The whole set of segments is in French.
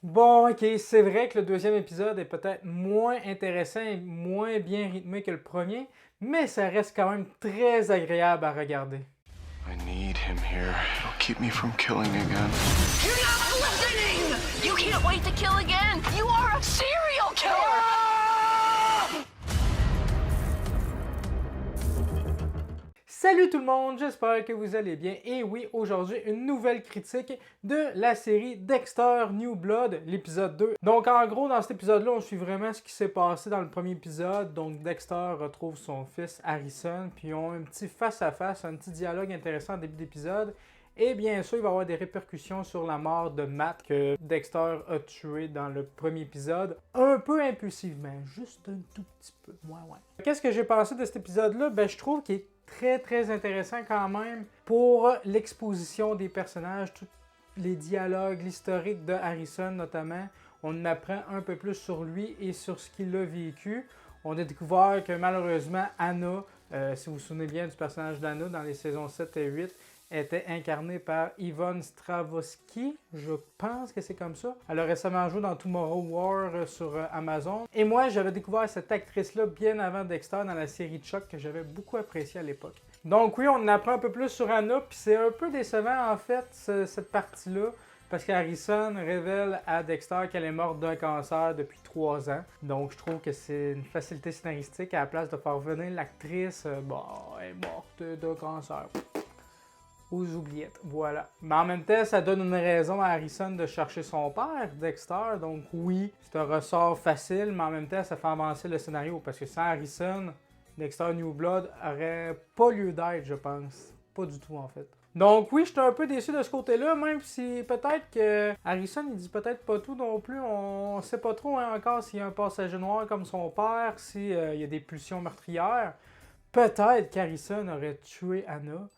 Bon, ok, c'est vrai que le deuxième épisode est peut-être moins intéressant et moins bien rythmé que le premier, mais ça reste quand même très agréable à regarder. I need him here. It'll keep me from killing again. You're not listening! You can't wait to kill again! You are a serial killer! Salut tout le monde, j'espère que vous allez bien. Et oui, aujourd'hui, une nouvelle critique de la série Dexter New Blood, l'épisode 2. Donc en gros, dans cet épisode-là, on suit vraiment ce qui s'est passé dans le premier épisode. Donc Dexter retrouve son fils Harrison, puis ils ont un petit face-à-face, un petit dialogue intéressant au début d'épisode. Et bien sûr, il va y avoir des répercussions sur la mort de Matt que Dexter a tué dans le premier épisode. Un peu impulsivement, juste un tout petit peu. Ouais. Qu'est-ce que j'ai pensé de cet épisode-là? Ben, je trouve qu'il est très intéressant quand même pour l'exposition des personnages, tous les dialogues, l'historique de Harrison notamment. On apprend un peu plus sur lui et sur ce qu'il a vécu. On a découvert que malheureusement Anna, si vous vous souvenez bien du personnage d'Anna dans les saisons 7 et 8, était incarnée par Yvonne Strahovski, je pense que c'est comme ça. Elle a récemment joué dans Tomorrow War sur Amazon. Et moi, j'avais découvert cette actrice-là bien avant Dexter dans la série Chuck que j'avais beaucoup appréciée à l'époque. Donc oui, on en apprend un peu plus sur Anna, puis c'est un peu décevant en fait, cette partie-là. Parce qu'Harrison révèle à Dexter qu'elle est morte d'un cancer depuis 3 ans. Donc je trouve que c'est une facilité scénaristique à la place de faire venir l'actrice, elle est morte d'un cancer. Aux oubliettes, voilà. Mais en même temps, ça donne une raison à Harrison de chercher son père, Dexter. Donc oui, c'est un ressort facile, mais en même temps, ça fait avancer le scénario. Parce que sans Harrison, Dexter New Blood aurait pas lieu d'être, je pense. Pas du tout, en fait. Donc oui, j'étais un peu déçu de ce côté-là, même si peut-être que Harrison, il dit peut-être pas tout non plus. On sait pas trop encore s'il y a un passager noir comme son père, s'il y a des pulsions meurtrières. Peut-être qu'Harrison aurait tué Anna.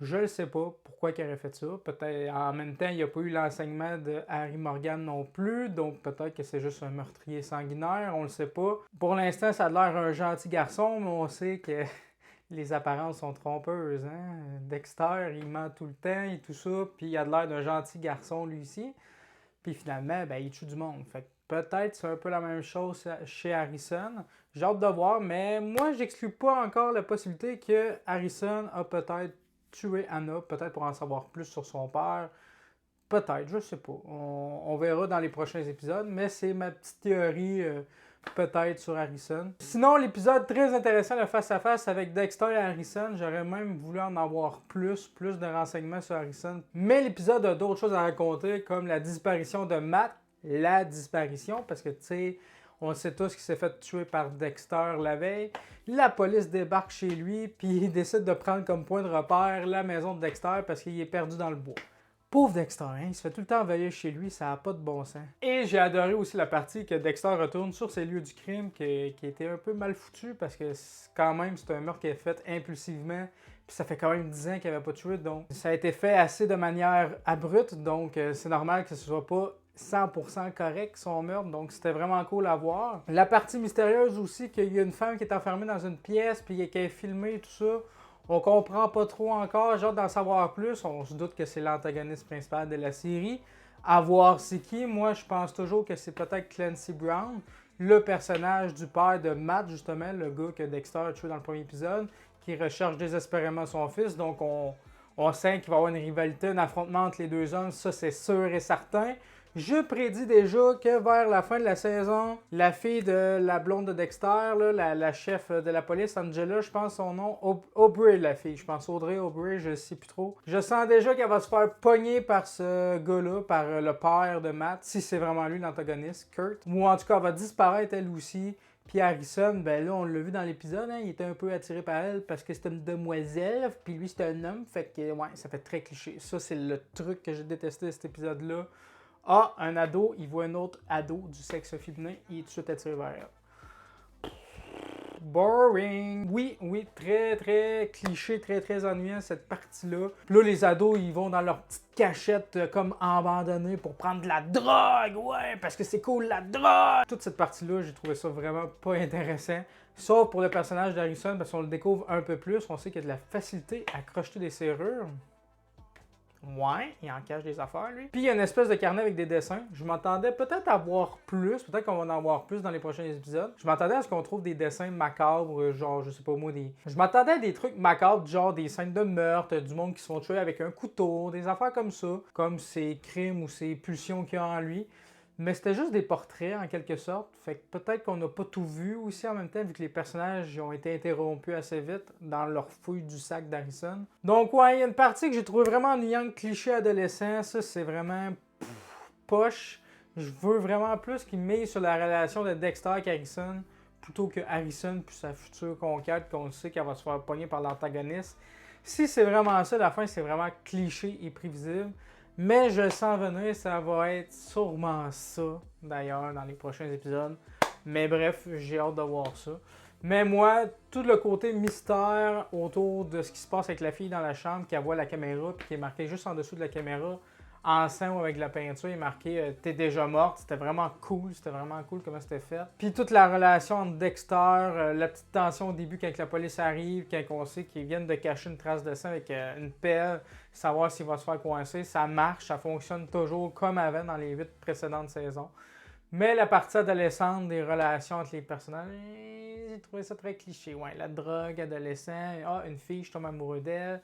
Je ne sais pas pourquoi il aurait fait ça. Peut-être en même temps, il n'y a pas eu l'enseignement de Harry Morgan non plus, donc peut-être que c'est juste un meurtrier sanguinaire, on le sait pas. Pour l'instant, ça a l'air un gentil garçon, mais on sait que les apparences sont trompeuses. Hein? Dexter, il ment tout le temps et tout ça, puis il a l'air d'un gentil garçon lui aussi. Puis finalement, ben, il tue du monde. Fait que peut-être c'est un peu la même chose chez Harrison. J'ai hâte de voir, mais moi, j'exclus pas encore la possibilité que Harrison a peut-être tuer Anna, peut-être pour en savoir plus sur son père. Peut-être, je sais pas. On verra dans les prochains épisodes, mais c'est ma petite théorie peut-être sur Harrison. Sinon, l'épisode très intéressant, le face-à-face avec Dexter et Harrison, j'aurais même voulu en avoir plus de renseignements sur Harrison. Mais l'épisode a d'autres choses à raconter, comme la disparition de Matt, la disparition, parce que tu sais, on sait tous qu'il s'est fait tuer par Dexter la veille. La police débarque chez lui, puis il décide de prendre comme point de repère la maison de Dexter parce qu'il est perdu dans le bois. Pauvre Dexter, hein? Il se fait tout le temps envahir chez lui, ça n'a pas de bon sens. Et j'ai adoré aussi la partie que Dexter retourne sur ses lieux du crime, qui était un peu mal foutu parce que quand même c'est un meurtre qui est fait impulsivement. Puis ça fait quand même 10 ans qu'il n'avait pas tué, donc ça a été fait assez de manière abrupte, donc c'est normal que ce soit pas 100% correct son meurtre, donc c'était vraiment cool à voir. La partie mystérieuse aussi, qu'il y a une femme qui est enfermée dans une pièce, puis qu'elle est filmée, tout ça, on comprend pas trop encore, j'ai hâte d'en savoir plus, on se doute que c'est l'antagoniste principal de la série. À voir c'est qui, moi je pense toujours que c'est peut-être Clancy Brown, le personnage du père de Matt, justement, le gars que Dexter a tué dans le premier épisode, qui recherche désespérément son fils, donc on sent qu'il va y avoir une rivalité, un affrontement entre les deux hommes, ça c'est sûr et certain. Je prédis déjà que vers la fin de la saison, la fille de la blonde de Dexter, là, la chef de la police, Angela, je pense son nom, Aubrey la fille, je pense Audrey Aubrey, je sais plus trop. Je sens déjà qu'elle va se faire pogner par ce gars-là, par le père de Matt, si c'est vraiment lui l'antagoniste, Kurt. Ou en tout cas, elle va disparaître elle aussi. Puis Harrison, ben là, on l'a vu dans l'épisode, hein, il était un peu attiré par elle parce que c'était une demoiselle, puis lui c'était un homme, fait que ouais, ça fait très cliché. Ça, c'est le truc que j'ai détesté de cet épisode-là. Ah, un ado, il voit un autre ado du sexe féminin, il est tout de suite attiré vers elle. Boring. Oui, très cliché, très ennuyant cette partie-là. Puis là, les ados, ils vont dans leur petite cachette comme abandonnée pour prendre de la drogue, ouais, parce que c'est cool la drogue. Toute cette partie-là, j'ai trouvé ça vraiment pas intéressant. Sauf pour le personnage d'Harrison, parce qu'on le découvre un peu plus, on sait qu'il y a de la facilité à crocheter des serrures. Ouais, il en cache des affaires, lui. Puis il y a une espèce de carnet avec des dessins. Je m'attendais peut-être à voir plus. Peut-être qu'on va en voir plus dans les prochains épisodes. Je m'attendais à ce qu'on trouve des dessins macabres, genre, je sais pas moi, des... Je m'attendais à des trucs macabres, genre des scènes de meurtre, du monde qui se font tuer avec un couteau, des affaires comme ça. Comme ces crimes ou ces pulsions qu'il y a en lui. Mais c'était juste des portraits, en quelque sorte. Fait que peut-être qu'on n'a pas tout vu aussi en même temps, vu que les personnages ont été interrompus assez vite dans leur fouille du sac d'Harrison. Donc ouais, il y a une partie que j'ai trouvé vraiment ennuyante, cliché adolescent. Ça, c'est vraiment poche. Je veux vraiment plus qu'il mise sur la relation de Dexter et Harrison, plutôt que Harrison puis sa future conquête, qu'on sait qu'elle va se faire pogner par l'antagoniste. Si c'est vraiment ça, la fin, c'est vraiment cliché et prévisible. Mais je le sens venir, ça va être sûrement ça, d'ailleurs, dans les prochains épisodes. Mais bref, j'ai hâte de voir ça. Mais moi, tout le côté mystère autour de ce qui se passe avec la fille dans la chambre, qui voit la caméra, puis qui est marqué juste en dessous de la caméra, en sang ou avec de la peinture, il est marqué « T'es déjà morte ». C'était vraiment cool comment c'était fait. Puis toute la relation entre Dexter, la petite tension au début quand la police arrive, quand on sait qu'ils viennent de cacher une trace de sang avec une pelle, savoir s'il va se faire coincer, ça marche, ça fonctionne toujours comme avant dans les 8 précédentes saisons. Mais la partie adolescente des relations entre les personnages, j'ai trouvé ça très cliché. Ouais, la drogue, adolescent, une fille, je tombe amoureux d'elle.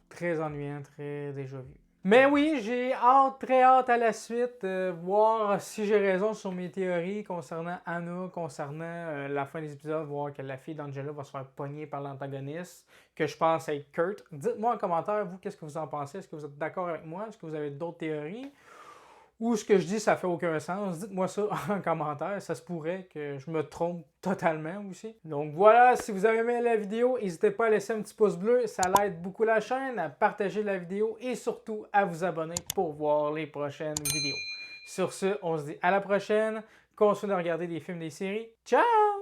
Très ennuyant, très déjà vu. Mais oui, j'ai hâte, très hâte à la suite, voir si j'ai raison sur mes théories concernant Anna, concernant la fin des épisodes, voir que la fille d'Angela va se faire pogner par l'antagoniste, que je pense être Kurt. Dites-moi en commentaire, vous, qu'est-ce que vous en pensez? Est-ce que vous êtes d'accord avec moi? Est-ce que vous avez d'autres théories? Ou ce que je dis, ça fait aucun sens. Dites-moi ça en commentaire. Ça se pourrait que je me trompe totalement aussi. Donc voilà, si vous avez aimé la vidéo, n'hésitez pas à laisser un petit pouce bleu. Ça l'aide beaucoup la chaîne, à partager la vidéo et surtout à vous abonner pour voir les prochaines vidéos. Sur ce, on se dit à la prochaine. Continuez de regarder des films, des séries. Ciao!